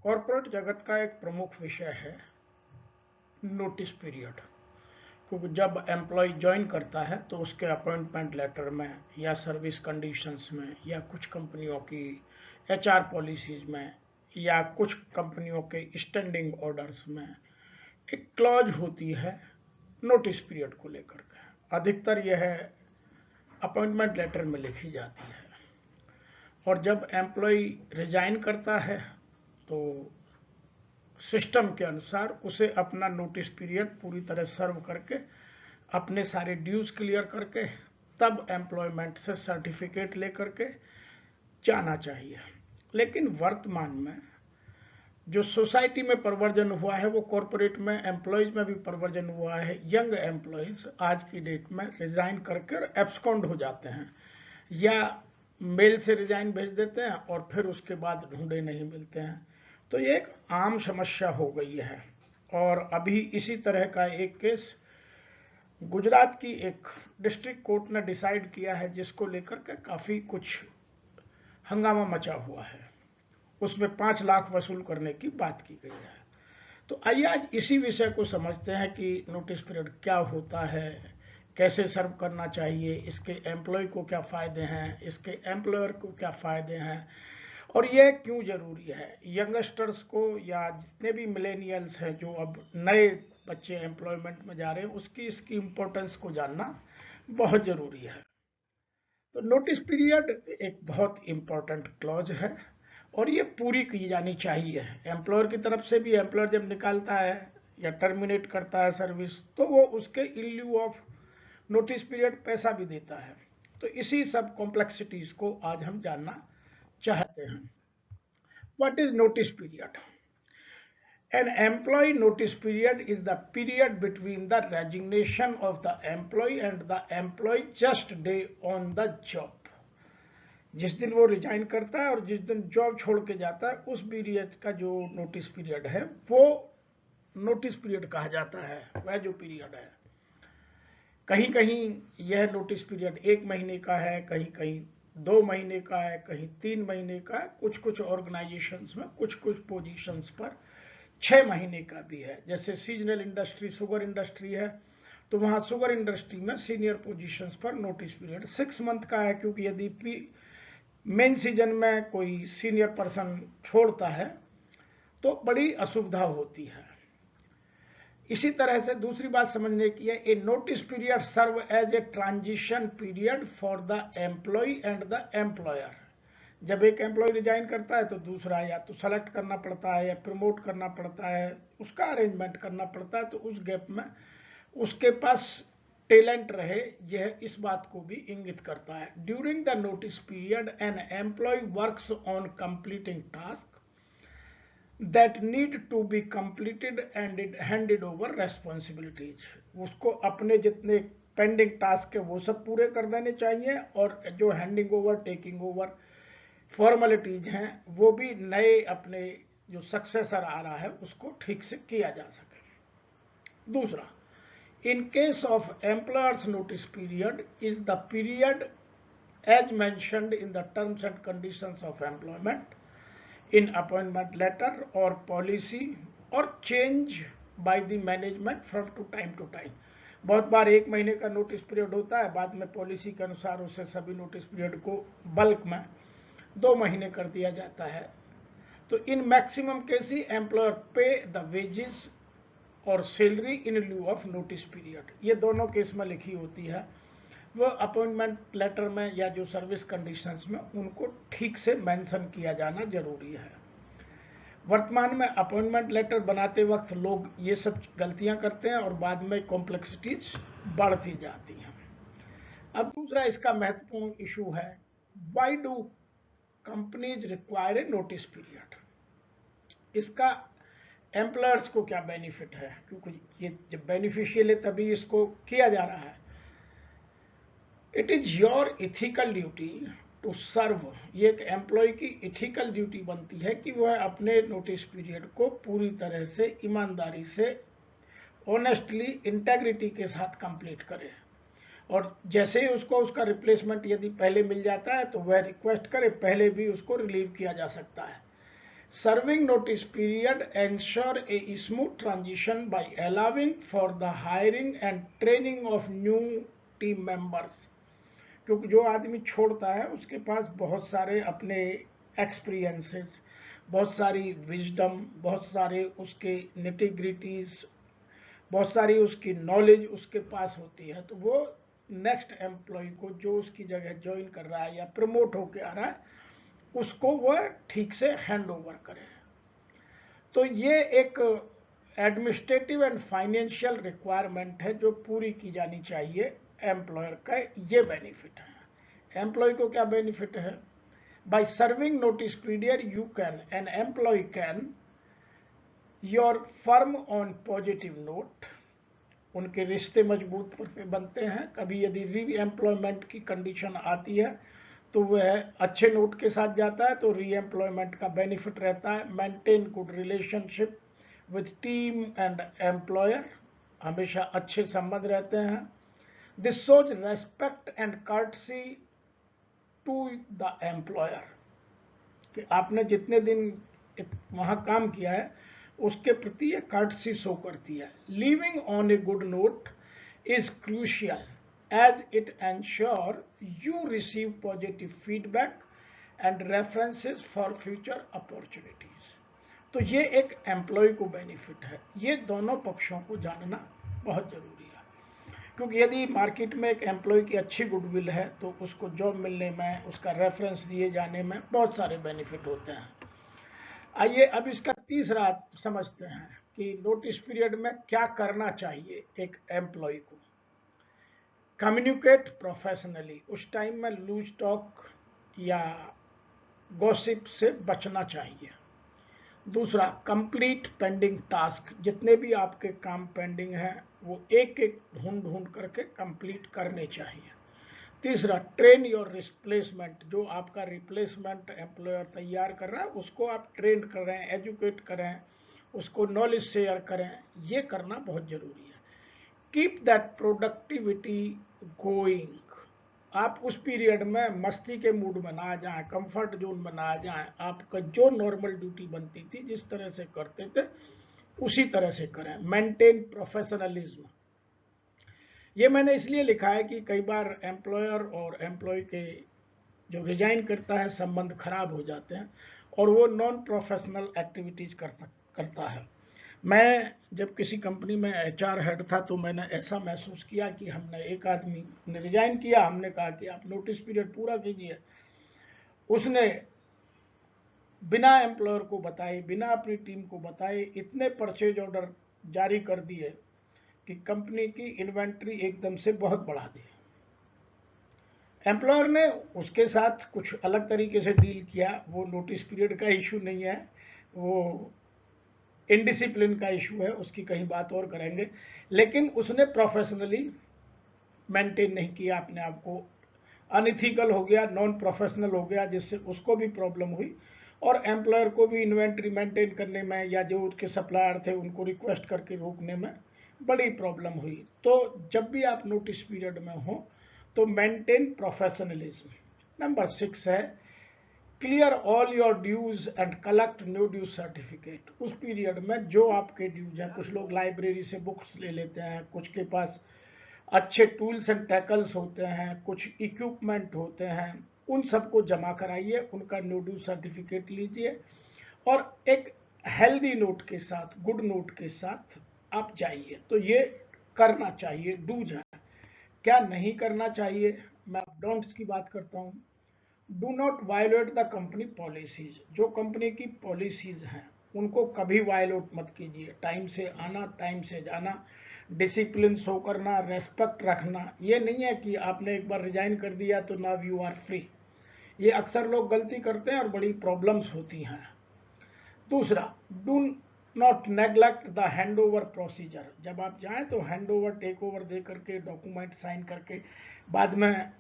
Corporate जगत का एक प्रमुख विषय है नोटिस पीरियड। क्योंकि जब एम्प्लॉय ज्वाइन करता है तो उसके अपॉइंटमेंट लेटर में या सर्विस कंडीशंस में या कुछ कंपनियों की एचआर पॉलिसीज में या कुछ कंपनियों के स्टैंडिंग ऑर्डर्स में एक क्लॉज होती है नोटिस पीरियड को लेकर के। अधिकतर यह अपॉइंटमेंट लेटर में लिखी जाती है। और जब एम्प्लॉय रिजाइन करता है तो सिस्टम के अनुसार उसे अपना नोटिस पीरियड पूरी तरह सर्व करके अपने सारे ड्यूज क्लियर करके तब एम्प्लॉयमेंट से सर्टिफिकेट लेकर के जाना चाहिए। लेकिन वर्तमान में जो सोसाइटी में परिवर्तन हुआ है वो कॉरपोरेट में एम्प्लॉयज में भी परिवर्तन हुआ है। यंग एम्प्लॉयज आज की डेट में रिजाइन करके एब्सकॉन्ड हो जाते हैं या मेल से रिजाइन भेज देते हैं और फिर उसके बाद ढूंढे नहीं मिलते हैं। तो ये एक आम समस्या हो गई है। और अभी इसी तरह का एक केस गुजरात की एक डिस्ट्रिक्ट कोर्ट ने डिसाइड किया है, जिसको लेकर के काफी कुछ हंगामा मचा हुआ है। उसमें 5 लाख वसूल करने की बात की गई है। तो आइए आज इसी विषय को समझते हैं कि नोटिस पीरियड क्या होता है, कैसे सर्व करना चाहिए, इसके एम्प्लॉय को क्या फायदे हैं, इसके एम्प्लॉयर को क्या फायदे हैं और यह क्यों जरूरी है। यंगस्टर्स को या जितने भी मिलेनियल्स हैं जो अब नए बच्चे एम्प्लॉयमेंट में जा रहे हैं उसकी इसकी इम्पोर्टेंस को जानना बहुत जरूरी है। तो नोटिस पीरियड एक बहुत इंपॉर्टेंट क्लॉज है और ये पूरी की जानी चाहिए। एम्प्लॉयर की तरफ से भी एम्प्लॉयर जब निकालता है या टर्मिनेट करता है सर्विस तो वो उसके इन लिeu ऑफ नोटिस पीरियड पैसा भी देता है। तो इसी सब कॉम्प्लेक्सिटीज को आज हम जानना चाहते हैं। What is notice period? An employee notice period is the period between the resignation of the employee and the employee just day on the job. जिस दिन वो रिजाइन करता है और जिस दिन जॉब छोड़ के जाता है उस पीरियड का जो नोटिस पीरियड है वो नोटिस पीरियड कहा जाता है। वह जो पीरियड है, कहीं कहीं यह नोटिस पीरियड 1 महीने का है, कहीं कहीं 2 महीने का है, कहीं 3 महीने का है, कुछ कुछ ऑर्गेनाइजेशंस में कुछ कुछ पोजीशंस पर 6 महीने का भी है। जैसे सीजनल इंडस्ट्री, शुगर इंडस्ट्री है तो वहां शुगर इंडस्ट्री में सीनियर पोजीशंस पर नोटिस पीरियड 6 मंथ का है, क्योंकि यदि मेन सीजन में कोई सीनियर पर्सन छोड़ता है तो बड़ी असुविधा होती है। इसी तरह से दूसरी बात समझने की है, a notice period serve as a transition period for the employee and the employer. जब एक एम्प्लॉय रिजाइन करता है तो दूसरा या तो सेलेक्ट करना पड़ता है या प्रमोट करना पड़ता है, उसका अरेंजमेंट करना पड़ता है। तो उस गैप में उसके पास टैलेंट रहे, यह इस बात को भी इंगित करता है। During the notice period an employee works on completing task that need to be completed and handed over responsibilities। उसको अपने जितने पेंडिंग टास्क है वो सब पूरे कर देने चाहिए और जो handing over taking over formalities हैं वो भी नए अपने जो सक्सेसर आ रहा है उसको ठीक से किया जा सके। दूसरा, in case of employers notice period is the period as mentioned in the terms and conditions of employment in appointment letter or policy or change by the management from to time। बहुत बार 1 महीने का notice period होता है, बाद में policy के अनुसार उसे सभी नोटिस पीरियड को बल्क में 2 महीने कर दिया जाता है। तो in maximum case he employer पे द वेजेस और salary in लिeu of notice period, ये दोनों केस में लिखी होती है। वो अपॉइंटमेंट लेटर में या जो सर्विस कंडीशंस में उनको ठीक से मेंशन किया जाना जरूरी है। वर्तमान में अपॉइंटमेंट लेटर बनाते वक्त लोग ये सब गलतियां करते हैं और बाद में कॉम्प्लेक्सिटीज बढ़ती जाती हैं। अब दूसरा इसका महत्वपूर्ण इशू है, why do companies require a notice period. इसका एम्प्लॉयर्स को क्या बेनिफिट है, क्योंकि ये जब बेनिफिशियल है तभी इसको किया जा रहा है। It is your ethical duty to serve, ये एक एम्प्लॉय की इथिकल ड्यूटी बनती है कि वह अपने नोटिस पीरियड को पूरी तरह से ईमानदारी से ऑनेस्टली इंटेग्रिटी के साथ कंप्लीट करे। और जैसे ही उसको उसका रिप्लेसमेंट यदि पहले मिल जाता है तो वह रिक्वेस्ट करे, पहले भी उसको रिलीव किया जा सकता है। Serving notice period ensure a smooth transition by allowing for the hiring and training of new team members. क्योंकि जो आदमी छोड़ता है उसके पास बहुत सारे अपने एक्सपीरियंसेस, बहुत सारी विजडम, बहुत सारे उसके निटिग्रिटीज, बहुत सारी उसकी नॉलेज उसके पास होती है, तो वो नेक्स्ट एम्प्लॉय को जो उसकी जगह ज्वाइन कर रहा है या प्रमोट होके आ रहा है उसको वह ठीक से हैंड ओवर करे। तो ये एक एडमिनिस्ट्रेटिव एंड फाइनेंशियल रिक्वायरमेंट है जो पूरी की जानी चाहिए एम्प्लॉयर का। ये बेनिफिट है। एम्प्लॉय को क्या बेनिफिट है? By serving notice period you can an employee can your firm on positive note, उनके रिश्ते मजबूत बनते हैं। कभी यदि री एम्प्लॉयमेंट की कंडीशन आती है तो वह अच्छे नोट के साथ जाता है, तो री एम्प्लॉयमेंट का बेनिफिट रहता है। Maintain good relationship with team and employer, हमेशा अच्छे संबंध रहते हैं। This shows respect and courtesy to the employer, कि आपने जितने दिन वहां काम किया है उसके प्रति ये कर्टसी शो करती है। Living on a good note is crucial as it ensure you receive positive feedback and references for future opportunities। तो ये एक एम्प्लॉय को बेनिफिट है। ये दोनों पक्षों को जानना बहुत जरूरी है, क्योंकि यदि मार्केट में एक एम्प्लॉय की अच्छी गुडविल है तो उसको जॉब मिलने में, उसका रेफरेंस दिए जाने में बहुत सारे बेनिफिट होते हैं। आइए अब इसका तीसरा समझते हैं कि नोटिस पीरियड में क्या करना चाहिए एक एम्प्लॉय को। कम्युनिकेट प्रोफेशनली, उस टाइम में लूज टॉक या गॉसिप से बचना चाहिए। दूसरा, कंप्लीट पेंडिंग टास्क, जितने भी आपके काम पेंडिंग हैं वो एक एक ढूंढ ढूंढ करके कंप्लीट करने चाहिए। तीसरा, ट्रेन योर रिप्लेसमेंट, जो आपका रिप्लेसमेंट एम्प्लॉयर तैयार कर रहा है उसको आप ट्रेन करें, एजुकेट करें, उसको नॉलेज शेयर करें, ये करना बहुत जरूरी है। कीप दैट प्रोडक्टिविटी गोइंग, आप उस पीरियड में मस्ती के मूड में ना आ जाएं, कंफर्ट जोन में ना आ जाएं, आपका जो नॉर्मल ड्यूटी बनती थी जिस तरह से करते थे उसी तरह से करें। मेंटेन प्रोफेशनलिज्म, ये मैंने इसलिए लिखा है कि कई बार एम्प्लॉयर और एम्प्लॉय के जो रिजाइन करता है संबंध खराब हो जाते हैं और वो नॉन प्रोफेशनल एक्टिविटीज करता है। मैं जब किसी कंपनी में HR हेड था तो मैंने ऐसा महसूस किया कि हमने एक आदमी ने रिजाइन किया, हमने कहा कि आप नोटिस पीरियड पूरा कीजिए, उसने बिना एम्प्लॉयर को बताए, बिना अपनी टीम को बताए इतने परचेज ऑर्डर जारी कर दिए कि कंपनी की इन्वेंट्री एकदम से बहुत बढ़ा दी। एम्प्लॉयर ने उसके साथ कुछ अलग तरीके से डील किया, वो नोटिस पीरियड का इशू नहीं है, वो इनडिसिप्लिन का इशू है, उसकी कहीं बात और करेंगे। लेकिन उसने प्रोफेशनली मेंटेन नहीं किया अपने आप को, अनइथिकल हो गया, नॉन प्रोफेशनल हो गया, जिससे उसको भी प्रॉब्लम हुई और एम्प्लॉयर को भी इन्वेंट्री मेंटेन करने में या जो उसके सप्लायर थे उनको रिक्वेस्ट करके रोकने में बड़ी प्रॉब्लम हुई। तो जब भी आप नोटिस पीरियड में हो तो मेंटेन प्रोफेशनलिज्म। नंबर 6 है clear all your dues and collect new dues certificate. उस पीरियड में जो आपके ड्यूज हैं, कुछ लोग लाइब्रेरी से बुक्स ले लेते हैं, कुछ के पास अच्छे टूल्स एंड टैकल्स होते हैं, कुछ इक्विपमेंट होते हैं, उन सबको जमा कराइए, उनका न्यू ड्यूज सर्टिफिकेट लीजिए और एक हेल्दी नोट के साथ, गुड नोट के साथ आप जाइए। तो ये करना चाहिए, डूज है। क्या नहीं करना चाहिए, मैं डोंट्स की बात करता हूँ। Do not violate the company policies, जो कंपनी की पॉलिसीज हैं उनको कभी वायलेट मत कीजिए। टाइम से आना, टाइम से जाना, डिसिप्लिन शो करना, रेस्पेक्ट रखना। ये नहीं है कि आपने एक बार रिजाइन कर दिया तो नाउ यू आर फ्री। ये अक्सर लोग गलती करते हैं और बड़ी प्रॉब्लम्स होती हैं। दूसरा, do not neglect the hand over procedure, जब आप जाएं तो हैंड ओवर, टेक ओवर दे करके, डॉक्यूमेंट साइन करके, बाद में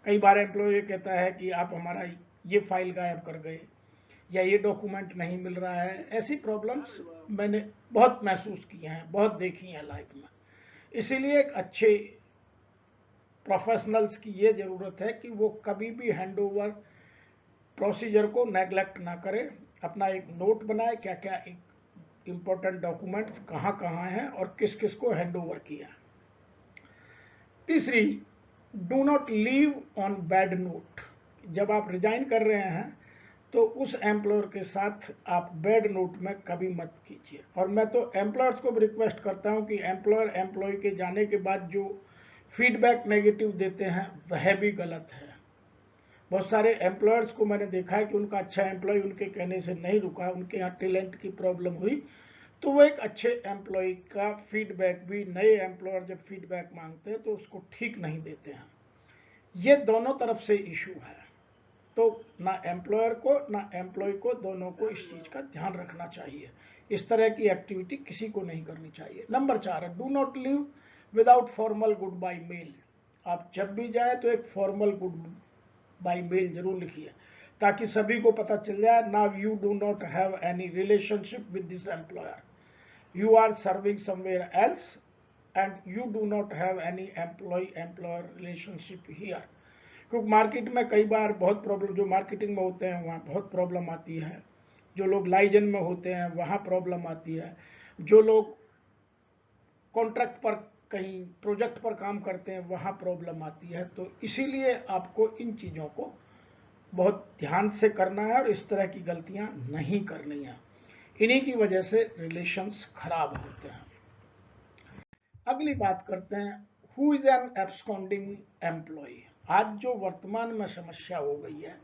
कई बार एम्प्लॉय कहता है कि आप हमारा ये फाइल गायब कर गए या ये डॉक्यूमेंट नहीं मिल रहा है। ऐसी प्रॉब्लम्स मैंने बहुत महसूस की हैं, बहुत देखी हैं लाइफ में। इसीलिए एक अच्छे प्रोफेशनल्स की ये जरूरत है कि वो कभी भी हैंड ओवर प्रोसीजर को नेग्लेक्ट ना करें, अपना एक नोट बनाए क्या क्या इंपॉर्टेंट डॉक्यूमेंट्स कहाँ कहाँ हैं और किस किस को हैंड ओवर किया। तीसरी, do not leave on bad note. जब आप रिजाइन कर रहे हैं तो उस एम्प्लॉयर के साथ आप बैड नोट में कभी मत कीजिए। और मैं तो एम्प्लॉयर्स को भी रिक्वेस्ट करता हूं कि एम्प्लॉयर एम्प्लॉय के जाने के बाद जो फीडबैक नेगेटिव देते हैं वह भी गलत है। बहुत सारे एम्प्लॉयर्स को मैंने देखा है कि उनका अच्छा एम्प्लॉय उनके कहने से नहीं रुका, उनके यहाँ टैलेंट की प्रॉब्लम हुई, तो वो एक अच्छे एम्प्लॉय का फीडबैक भी नए एम्प्लॉयर जब फीडबैक मांगते हैं तो उसको ठीक नहीं देते हैं। ये दोनों तरफ से इशू है, तो ना एम्प्लॉयर को ना एम्प्लॉय को, दोनों को इस चीज का ध्यान रखना चाहिए। इस तरह की एक्टिविटी किसी को नहीं करनी चाहिए। नंबर 4 है, do not leave without formal goodbye mail. आप जब भी जाए तो एक फॉर्मल गुड बाय मेल जरूर लिखिए ताकि सभी को पता चल जाए, now you do not have any relationship with this employer, you are serving somewhere else and you do not have any employer relationship here। क्योंकि मार्केट में कई बार बहुत प्रॉब्लम, जो मार्केटिंग में होते हैं वहाँ बहुत प्रॉब्लम आती है, जो लोग लाइजन में होते हैं वहाँ प्रॉब्लम आती है, जो लोग कॉन्ट्रैक्ट पर कहीं प्रोजेक्ट पर काम करते हैं वहाँ प्रॉब्लम आती है। तो इसीलिए आपको इन चीज़ों को बहुत ध्यान से करना है और इस तरह की गलतियां नहीं करनी है। इन्हीं की वजह से रिलेशंस खराब होते हैं। अगली बात करते हैं, who is an absconding employee. आज जो वर्तमान में समस्या हो गई है,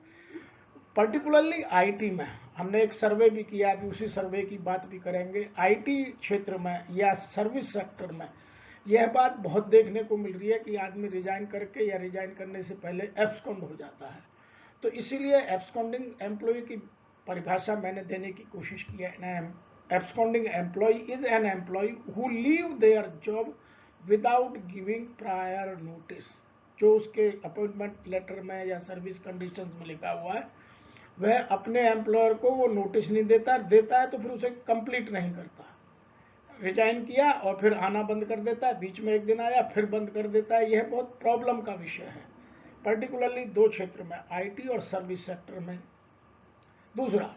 पर्टिकुलरली आईटी में, हमने एक सर्वे भी किया, अभी उसी सर्वे की बात भी करेंगे। आईटी क्षेत्र में या सर्विस सेक्टर में यह बात बहुत देखने को मिल रही है कि आदमी रिजाइन करके या रिजाइन करने से पहले एब्सकॉन्ड हो जाता है। तो इसीलिए एब्सकॉन्डिंग एम्प्लॉय की परिभाषा मैंने देने की कोशिश की है। Absconding employee is an employee who leave their job without giving prior notice. जो उसके अपॉइंटमेंट लेटर में या सर्विस कंडीशंस में लिखा हुआ है वह अपने एम्प्लॉयर को वो नोटिस नहीं देता, देता है तो फिर उसे कंप्लीट नहीं करता। रिजाइन किया और फिर आना बंद कर देता है, बीच में एक दिन आया फिर बंद कर देता है। यह बहुत प्रॉब्लम का विषय है, पर्टिकुलरली दो क्षेत्र में, आईटी और सर्विस सेक्टर में। दूसरा,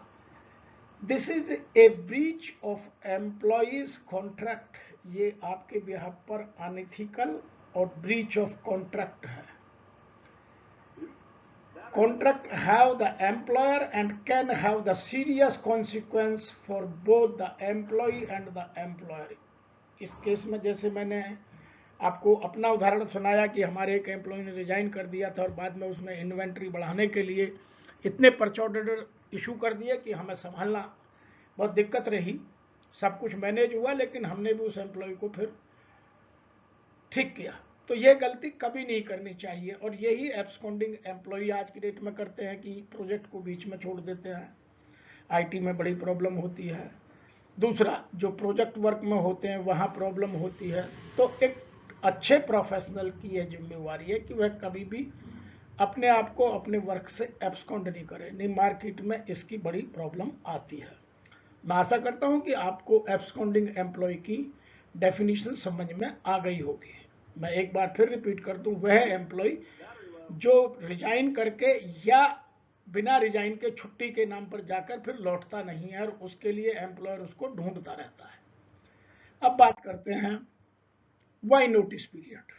this is a breach of employees contract. ये आपके बिहाफ पर अनएथिकल और ब्रीच ऑफ कॉन्ट्रैक्ट है। Contract have the employer and can have the serious consequence for both the employee and the employer. इस case में जैसे मैंने आपको अपना उदाहरण सुनाया कि हमारे एक एम्प्लॉय ने रिजाइन कर दिया था और बाद में उसने इन्वेंट्री बढ़ाने के लिए इतने परचेज ऑर्डर इशू कर दिए कि हमें संभालना बहुत दिक्कत रही। सब कुछ मैनेज हुआ लेकिन हमने भी उस एम्प्लॉय को फिर ठीक किया। तो ये गलती कभी नहीं करनी चाहिए और यही एब्सकॉन्डिंग एम्प्लॉय आज की डेट में करते हैं कि प्रोजेक्ट को बीच में छोड़ देते हैं। आईटी में बड़ी प्रॉब्लम होती है। दूसरा, जो प्रोजेक्ट वर्क में होते हैं वहाँ प्रॉब्लम होती है। तो एक अच्छे प्रोफेशनल की यह जिम्मेवारी है कि वह कभी भी अपने आप को अपने वर्क से एब्सकॉन्ड नहीं करे। नहीं, मार्केट में इसकी बड़ी प्रॉब्लम आती है। मैं आशा करता हूं कि आपको एब्सकॉन्डिंग एम्प्लॉय की डेफिनेशन समझ में आ गई होगी। मैं एक बार फिर रिपीट कर दूं, वह एम्प्लॉय जो रिजाइन करके या बिना रिजाइन के छुट्टी के नाम पर जाकर फिर लौटता नहीं है और उसके लिए एम्प्लॉयर उसको ढूंढता रहता है। अब बात करते हैं वाई नोटिस पीरियड।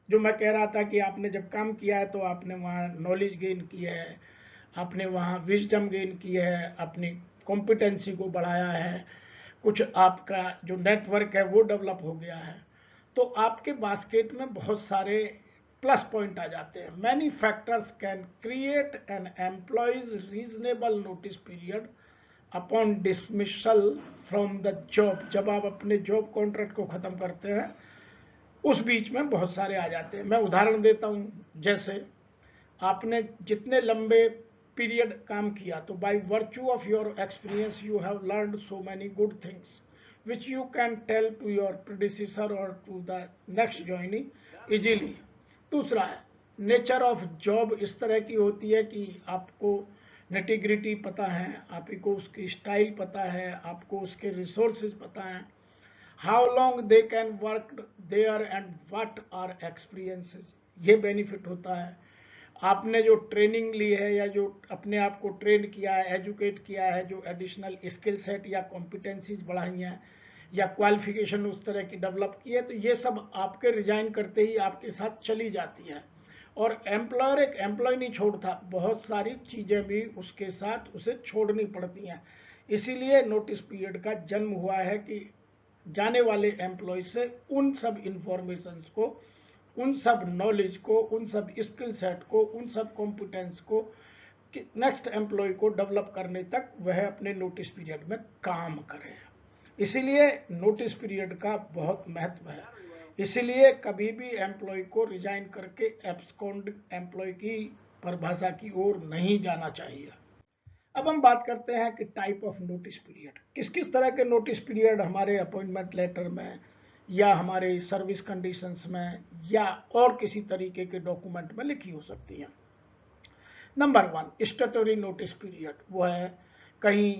जो मैं कह रहा था कि आपने जब काम किया है तो आपने वहाँ नॉलेज गेन की है, आपने वहाँ विजडम गेन की है, अपनी कॉम्पिटेंसी को बढ़ाया है, कुछ आपका जो नेटवर्क है वो डेवलप हो गया है, तो आपके बास्केट में बहुत सारे प्लस पॉइंट आ जाते हैं। Many factors can create an employees reasonable notice period upon dismissal from the job. जब आप अपने जॉब कॉन्ट्रैक्ट को खत्म करते हैं उस बीच में बहुत सारे आ जाते हैं। मैं उदाहरण देता हूं, जैसे आपने जितने लंबे पीरियड काम किया तो by virtue of your experience you have learned so many good things which you can tell to your predecessor और to the next joinee easily. दूसरा है, नेचर ऑफ जॉब इस तरह की होती है कि आपको नेटिग्रिटी पता है, आपको उसकी स्टाइल पता है, आपको उसके रिसोर्सेज पता है, how long they can work there and what are experiences, ये बेनिफिट होता है। आपने जो ट्रेनिंग ली है या जो अपने आप को ट्रेन किया है, एजुकेट किया है, जो एडिशनल स्किल सेट या कॉम्पिटेंसीज बढ़ाई हैं या क्वालिफिकेशन उस तरह की डेवलप की है, तो ये सब आपके रिजाइन करते ही आपके साथ चली जाती है। और एम्प्लॉयर एक एम्प्लॉय नहीं छोड़ता, बहुत सारी चीज़ें भी उसके साथ उसे छोड़नी पड़ती हैं। इसीलिए नोटिस पीरियड का जन्म हुआ है कि जाने वाले एम्प्लॉय से उन सब इंफॉर्मेशंस को, उन सब नॉलेज को, उन सब स्किल सेट को, उन सब कॉम्पिटेंस को नेक्स्ट एम्प्लॉय को डेवलप करने तक वह अपने नोटिस पीरियड में काम करे। इसीलिए नोटिस पीरियड का बहुत महत्व है। इसीलिए कभी भी एम्प्लॉय को रिजाइन करके एब्सकॉन्ड एम्प्लॉय की परिभाषा की ओर नहीं जाना चाहिए। अब हम बात करते हैं कि टाइप ऑफ नोटिस पीरियड, किस किस तरह के नोटिस पीरियड हमारे अपॉइंटमेंट लेटर में या हमारे सर्विस कंडीशंस में या और किसी तरीके के डॉक्यूमेंट में लिखी हो सकती हैं। नंबर 1 स्टैट्यूटरी नोटिस पीरियड, वो है कहीं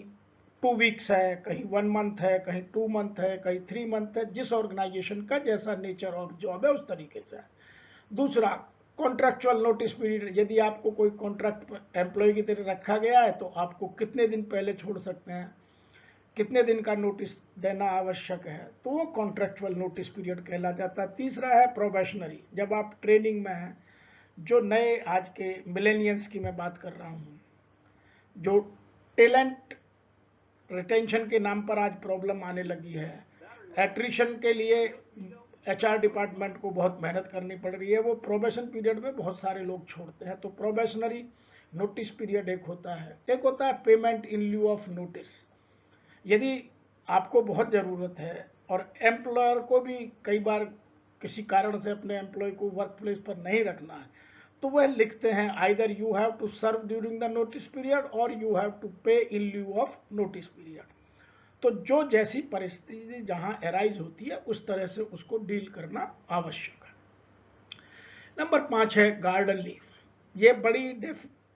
2 वीक्स है, कहीं 1 मंथ है, कहीं 2 मंथ है, कहीं 3 मंथ है, जिस ऑर्गेनाइजेशन का जैसा नेचर और जॉब है उस तरीके से है। दूसरा कॉन्ट्रैक्चुअल नोटिस पीरियड, यदि आपको कोई कॉन्ट्रैक्ट एम्प्लॉय की तरह रखा गया है तो आपको कितने दिन पहले छोड़ सकते हैं, कितने दिन का नोटिस देना आवश्यक है, तो वो कॉन्ट्रैक्चुअल नोटिस पीरियड कहला जाता है। तीसरा है प्रोबेशनरी, जब आप ट्रेनिंग में हैं, जो नए आज के मिलेनियल्स की मैं बात कर रहा हूँ, जो टैलेंट रिटेंशन के नाम पर आज प्रॉब्लम आने लगी है, एट्रिशन के लिए एचआर डिपार्टमेंट को बहुत मेहनत करनी पड़ रही है, वो प्रोबेशन पीरियड में बहुत सारे लोग छोड़ते हैं। तो प्रोबेशनरी नोटिस पीरियड एक होता है। एक होता है payment in lieu of notice, यदि आपको बहुत ज़रूरत है और एम्प्लॉयर को भी कई बार किसी कारण से अपने एम्प्लॉय को वर्क प्लेस पर नहीं रखना है, तो वह लिखते हैं either you have to serve during the notice period और you have to pay in lieu of notice period. तो जो जैसी परिस्थिति जहां अराइज होती है उस तरह से उसको डील करना आवश्यक है। नंबर 5 है गार्डन लीव, ये बड़ी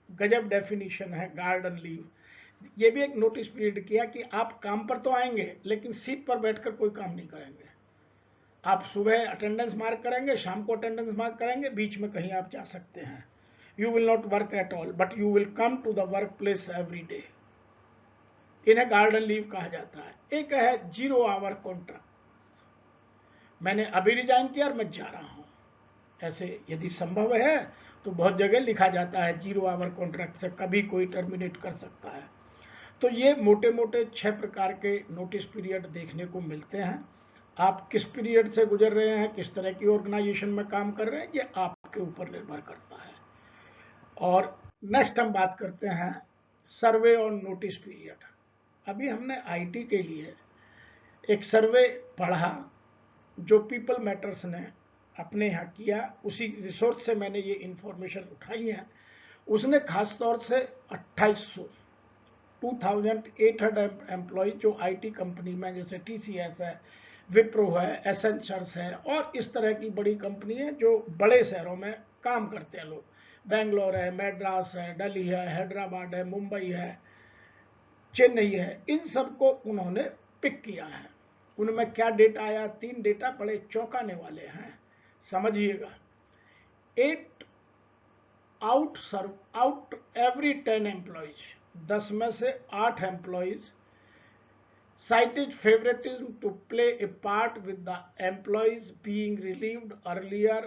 गजब डेफिनेशन है गार्डन लीव। ये भी एक नोटिस पीरियड किया कि आप काम पर तो आएंगे लेकिन सीट पर बैठकर कोई काम नहीं करेंगे। आप सुबह अटेंडेंस मार्क करेंगे, शाम को अटेंडेंस मार्क करेंगे, बीच में कहीं आप जा सकते हैं। You will not work at all but you will come to the workplace every day. इन्हें गार्डन लीव कहा जाता है। एक है 0 आवर कॉन्ट्रैक्ट, मैंने अभी रिजाइन किया और मैं जा रहा हूं, ऐसे यदि संभव है तो बहुत जगह लिखा जाता है 0 आवर कॉन्ट्रैक्ट से कभी कोई टर्मिनेट कर सकता है। तो ये मोटे मोटे 6 प्रकार के नोटिस पीरियड देखने को मिलते हैं। आप किस पीरियड से गुजर रहे हैं, किस तरह की ऑर्गेनाइजेशन में काम कर रहे हैं, ये आपके ऊपर निर्भर करता है। और नेक्स्ट हम बात करते हैं सर्वे ऑन नोटिस पीरियड। अभी हमने आईटी के लिए एक सर्वे पढ़ा जो पीपल मैटर्स ने अपने यहाँ किया, उसी रिसोर्स से मैंने ये इंफॉर्मेशन उठाई है। उसने खास तौर से 2800 एम्प्लॉय जो आईटी कंपनी में, जैसे टीसीएस है, विप्रो है, एसेंचर्स है और इस तरह की बड़ी कंपनी है जो बड़े शहरों में काम करते हैं लोग, बेंगलोर है, मैड्रास है, दिल्ली है, हैदराबाद है, मुंबई है, चेन्नई है, इन सबको उन्होंने पिक किया है। उनमें क्या डेटा आया, 3 डेटा बड़े चौंकाने वाले हैं, समझिएगा। 8 आउट एवरी 10 एम्प्लॉयज, 10 में से 8 employees cited favoritism to play a part with the employees being relieved earlier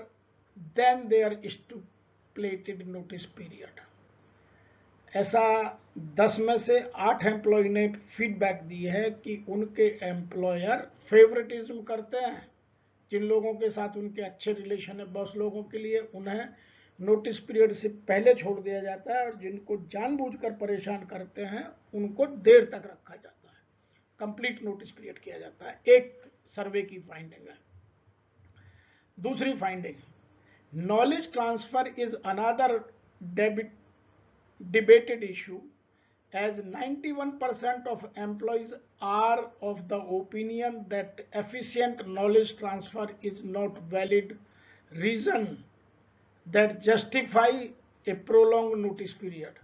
than their stipulated notice period। ऐसा 10 में से 8 एम्प्लॉय ने फीडबैक दी है कि उनके एम्प्लॉयर फेवरेटिज्म करते हैं, जिन लोगों के साथ उनके अच्छे रिलेशन है बॉस लोगों के लिए, उन्हें नोटिस पीरियड से पहले छोड़ दिया जाता है और जिनको जानबूझकर परेशान करते हैं उनको देर तक रखा जाता है, कंप्लीट नोटिस पीरियड किया जाता है। एक सर्वे की फाइंडिंग है। दूसरी finding, knowledge transfer is another debated issue as 91% of employees are of the opinion that efficient knowledge transfer is not valid reason that justify a prolonged notice period।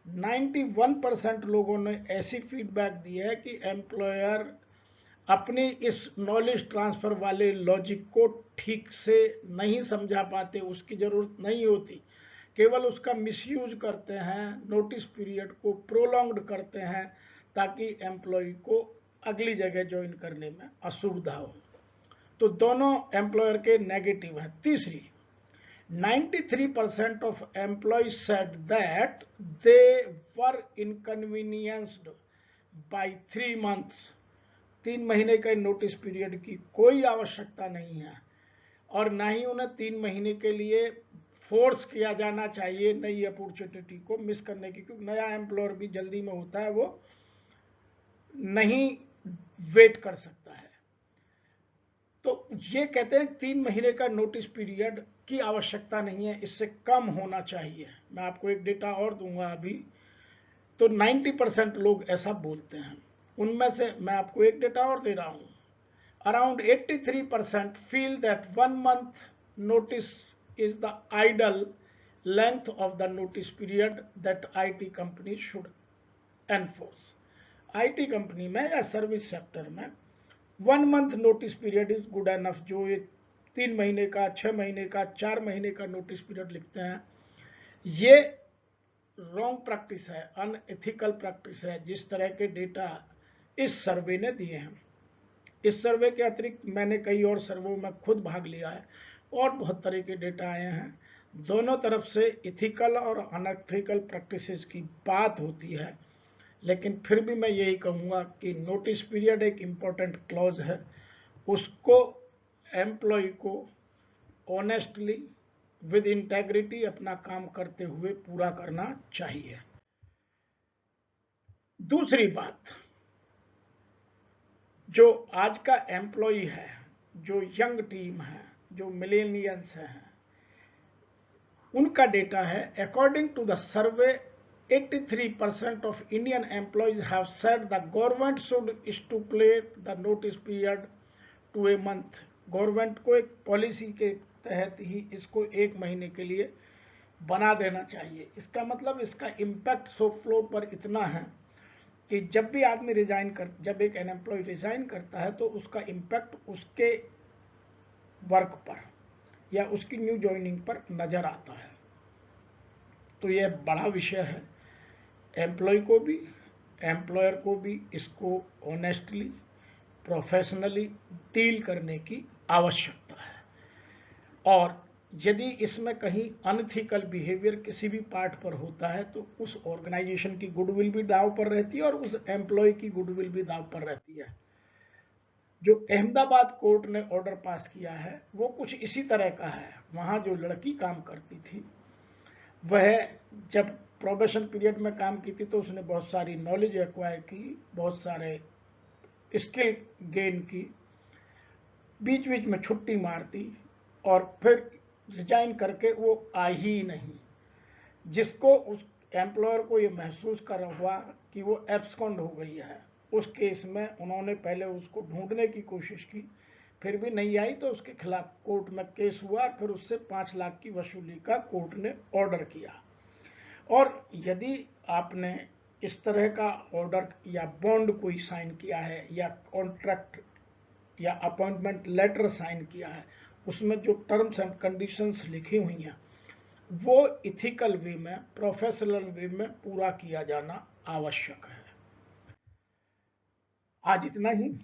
91% लोगों ने ऐसी फीडबैक दी है कि एम्प्लॉयर अपनी इस knowledge transfer वाले logic को ठीक से नहीं समझा पाते, उसकी जरूरत नहीं होती, केवल उसका मिसयूज करते हैं, नोटिस पीरियड को प्रोलॉन्ग्ड करते हैं ताकि एम्प्लॉय को अगली जगह ज्वाइन करने में असुविधा हो। तो दोनों एम्प्लॉयर के नेगेटिव हैं। तीसरी, 93% of employees said that they were inconvenienced by 3 months। 3 महीने के नोटिस पीरियड की कोई आवश्यकता नहीं है और ना ही उन्हें 3 महीने के लिए फोर्स किया जाना चाहिए नई अपॉर्चुनिटी को मिस करने की, क्योंकि नया एम्प्लॉयर भी जल्दी में होता है, वो नहीं वेट कर सकता है। तो ये कहते हैं 3 महीने का नोटिस पीरियड की आवश्यकता नहीं है, इससे कम होना चाहिए। मैं आपको एक डेटा और दूंगा अभी। तो 90% लोग ऐसा बोलते हैं। उनमें से मैं आपको एक डेटा और दे रहा हूं। Around 83% feel that 1 month notice is the ideal length of the notice period that IT company should enforce. IT company में या सर्विस सेक्टर में 1 month notice period is good enough. जो ये 3 महीने का, 6 महीने का, 4 महीने का नोटिस पीरियड लिखते हैं, ये रॉन्ग प्रैक्टिस है, अनएथिकल प्रैक्टिस है, जिस तरह के डेटा इस सर्वे ने दिए हैं। इस सर्वे के अतिरिक्त मैंने कई और सर्वे में खुद भाग लिया है और बहुत तरह के डेटा आए हैं। दोनों तरफ से इथिकल और अनएथिकल प्रैक्टिसेस की बात होती है, लेकिन फिर भी मैं यही कहूँगा कि नोटिस पीरियड एक इम्पोर्टेंट क्लॉज है, उसको एम्प्लॉय को ऑनेस्टली विद इंटेग्रिटी अपना काम करते हुए पूरा करना चाहिए। दूसरी बात, जो आज का एम्प्लॉय है, जो यंग टीम है, जो मिलेनियल्स हैं, उनका डेटा है, according to the survey 83% of Indian employees have said the government should stipulate the notice period to a month। Government को एक पॉलिसी के तहत ही इसको 1 महीने के लिए बना देना चाहिए। इसका मतलब इसका इम्पैक्ट शॉप फ्लोर पर इतना है कि जब भी आदमी जब एक अनएम्प्लॉय रिजाइन करता है तो उसका इम्पैक्ट उसके वर्क पर या उसकी न्यू ज्वाइनिंग पर नजर आता है। तो यह बड़ा विषय है। एम्प्लॉय को भी, एम्प्लॉयर को भी इसको ऑनेस्टली, प्रोफेशनली डील करने की आवश्यकता है। और यदि इसमें कहीं अनएथिकल बिहेवियर किसी भी पार्ट पर होता है तो उस ऑर्गेनाइजेशन की गुडविल भी दांव पर रहती है और उस एम्प्लॉय की गुडविल भी दांव पर रहती है। जो अहमदाबाद कोर्ट ने ऑर्डर पास किया है वो कुछ इसी तरह का है। वहां जो लड़की काम करती थी, वह जब प्रोबेशन पीरियड में काम की थी तो उसने बहुत सारी नॉलेज एक्वायर की, बहुत सारे स्किल गेन की, बीच बीच में छुट्टी मारती और फिर रिजाइन करके वो आई ही नहीं, जिसको उस एम्प्लॉयर को ये महसूस कर हुआ कि वो एब्सकॉन्ड हो गई है। उस केस में उन्होंने पहले उसको ढूंढने की कोशिश की, फिर भी नहीं आई तो उसके खिलाफ कोर्ट में केस हुआ, फिर उससे 5 लाख की वसूली का कोर्ट ने ऑर्डर किया। और यदि आपने इस तरह का ऑर्डर या बॉन्ड कोई साइन किया है या कॉन्ट्रैक्ट या अपॉइंटमेंट लेटर साइन किया है, उसमें जो टर्म्स एंड कंडीशंस लिखी हुई हैं वो इथिकल वे में, प्रोफेशनल वे में पूरा किया जाना आवश्यक है। आज इतना ही।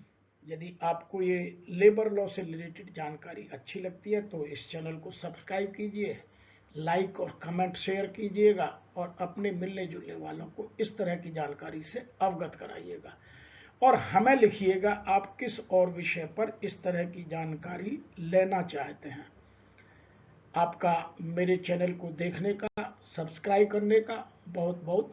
यदि आपको ये लेबर लॉ से रिलेटेड जानकारी अच्छी लगती है तो इस चैनल को सब्सक्राइब कीजिए, लाइक और कमेंट शेयर कीजिएगा और अपने मिलने जुलने वालों को इस तरह की जानकारी से अवगत कराइएगा। और हमें लिखिएगा आप किस और विषय पर इस तरह की जानकारी लेना चाहते हैं। आपका मेरे चैनल को देखने का, सब्सक्राइब करने का बहुत बहुत